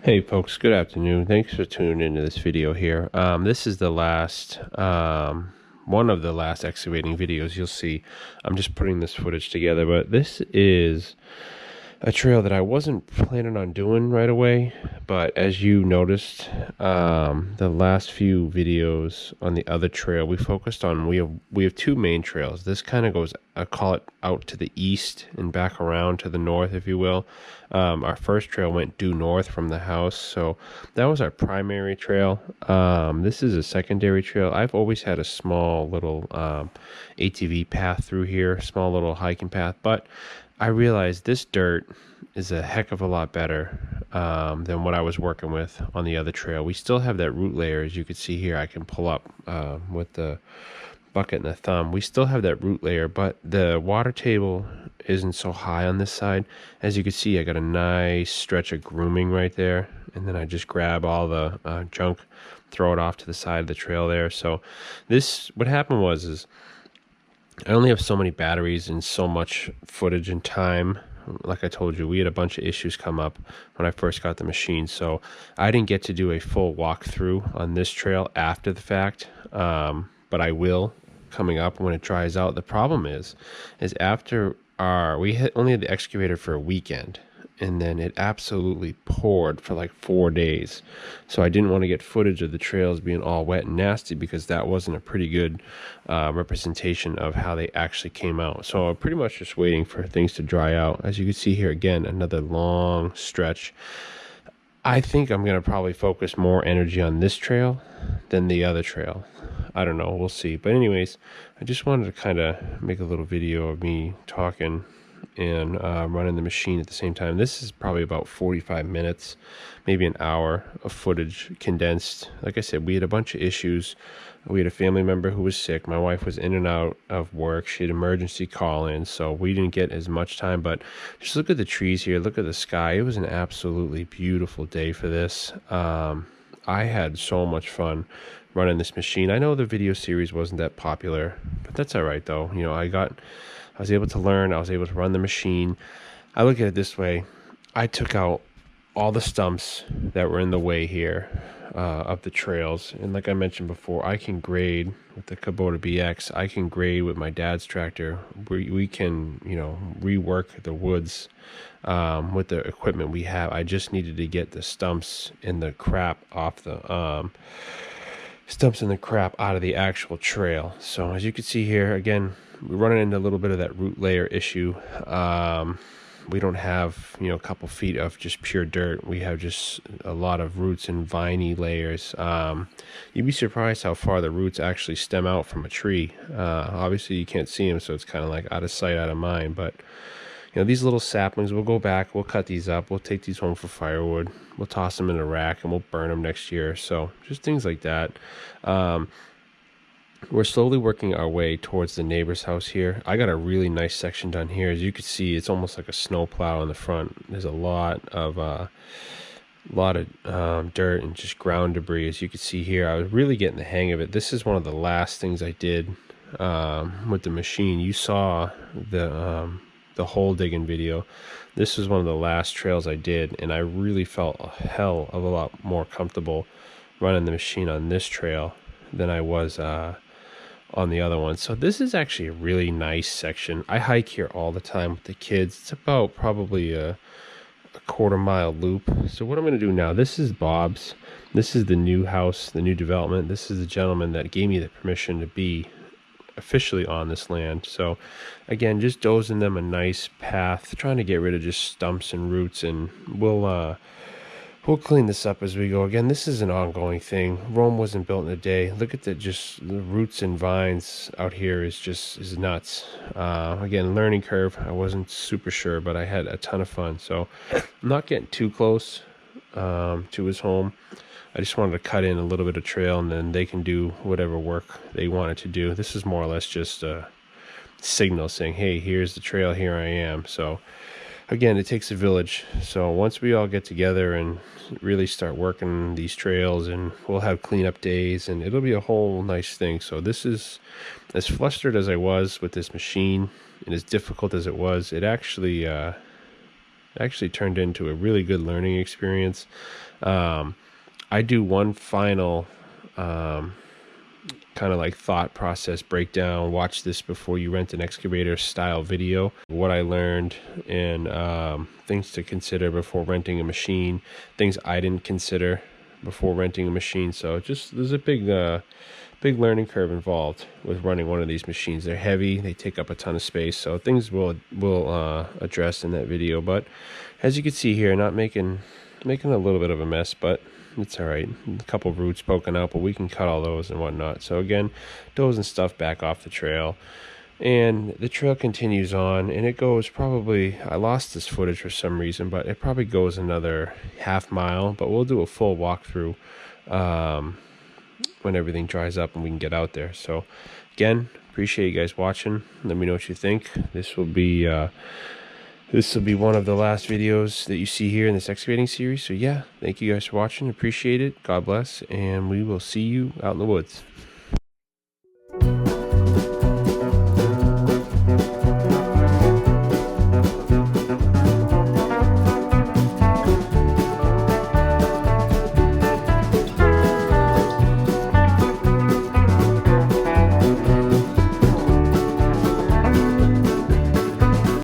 Hey folks, good afternoon. Thanks for tuning into this video here. This is the last, one of the last excavating videos you'll see. I'm just putting this footage together, but this is a trail that I wasn't planning on doing right away, but as you noticed, the last few videos on the other trail we focused on, we have two main trails. This kind of goes, I call it, out to the east and back around to the north, if you will. Our first trail went due north from the house, so that was our primary trail. This is a secondary trail. I've always had a small little ATV path through here, small little hiking path, but I realized this dirt is a heck of a lot better than what I was working with on the other trail. We still have that root layer, as you can see here. I can pull up with the bucket and the thumb. We still have that root layer, but the water table isn't so high on this side. As you can see, I got a nice stretch of grooming right there, and then I just grab all the junk, throw it off to the side of the trail there. So this, what happened was I only have so many batteries and so much footage and time. Like I told you, we had a bunch of issues come up when I first got the machine, so I didn't get to do a full walkthrough on this trail after the fact, but I will coming up when it dries out. The problem is after only had the excavator for a weekend, and then it absolutely poured for like 4 days. So I didn't want to get footage of the trails being all wet and nasty, because that wasn't a pretty good representation of how they actually came out. So I'm pretty much just waiting for things to dry out. As you can see here, again, another long stretch. I think I'm going to probably focus more energy on this trail than the other trail. I don't know, we'll see. But anyways, I just wanted to kind of make a little video of me talking and running the machine at the same time. This is probably about 45 minutes, maybe an hour of footage condensed. Like I said, we had a bunch of issues. We had a family member who was sick. My wife was in and out of work. She had emergency call-ins, so we didn't get as much time. But just look at the trees here. Look at the sky. It was an absolutely beautiful day for this. I had so much fun running this machine. I know the video series wasn't that popular, but that's all right though. You know, I was able to learn. I was able to run the machine. I look at it this way. I took out all the stumps that were in the way here of the trails. And like I mentioned before, I can grade with the Kubota BX. I can grade with my dad's tractor. We can, you know, rework the woods with the equipment we have. I just needed to get the stumps and the crap off the stumps and the crap out of the actual trail. So as you can see here, again, we're running into a little bit of that root layer issue. We don't have, you know, a couple feet of just pure dirt. We have just a lot of roots and viney layers. You'd be surprised how far the roots actually stem out from a tree. Obviously you can't see them, so it's kind of like out of sight, out of mind. But you know, these little saplings, we'll go back, we'll cut these up, we'll take these home for firewood, we'll toss them in a rack, and we'll burn them next year. So just things like that. We're slowly working our way towards the neighbor's house here. I got a really nice section done here. As you can see, it's almost like a snow plow in the front. There's a lot of dirt and just ground debris. As you can see here, I was really getting the hang of it. This is one of the last things I did with the machine. You saw the hole digging video. This was one of the last trails I did, and I really felt a hell of a lot more comfortable running the machine on this trail than I was on the other one. So this is actually a really nice section. I hike here all the time with the kids. It's about probably a quarter-mile loop. So what I'm going to do now, this is Bob's. This is the new house, the new development. This is the gentleman that gave me the permission to be officially on this land. So again, just dozing them a nice path, trying to get rid of just stumps and roots, and we'll clean this up as we go. Again, this is an ongoing thing. Rome wasn't built in a day. Look at the roots and vines out here is nuts. Again, learning curve. I wasn't super sure, but I had a ton of fun. So I'm not getting too close to his home. I just wanted to cut in a little bit of trail, and then they can do whatever work they wanted to do. This is more or less just a signal saying, hey, here's the trail, here I am. So again, it takes a village. So once we all get together and really start working these trails, and we'll have cleanup days, and it'll be a whole nice thing. So this is, as flustered as I was with this machine and as difficult as it was, it actually actually turned into a really good learning experience. I do one final kind of like thought process breakdown. Watch this before you rent an excavator style video. What I learned and things to consider before renting a machine. Things I didn't consider before renting a machine. So just there's a big learning curve involved with running one of these machines. They're heavy, they take up a ton of space, so things we'll address in that video. But as you can see here, not making a little bit of a mess, but it's all right. A couple of roots poking out, but we can cut all those and whatnot. So again, does and stuff back off the trail, and the trail continues on, and it goes probably, I lost this footage for some reason, but it probably goes another half mile, but we'll do a full walkthrough when everything dries up and we can get out there. So again, appreciate you guys watching. Let me know what you think. This will be one of the last videos that you see here in this excavating series. So yeah, thank you guys for watching. Appreciate it. God bless, and we will see you out in the woods.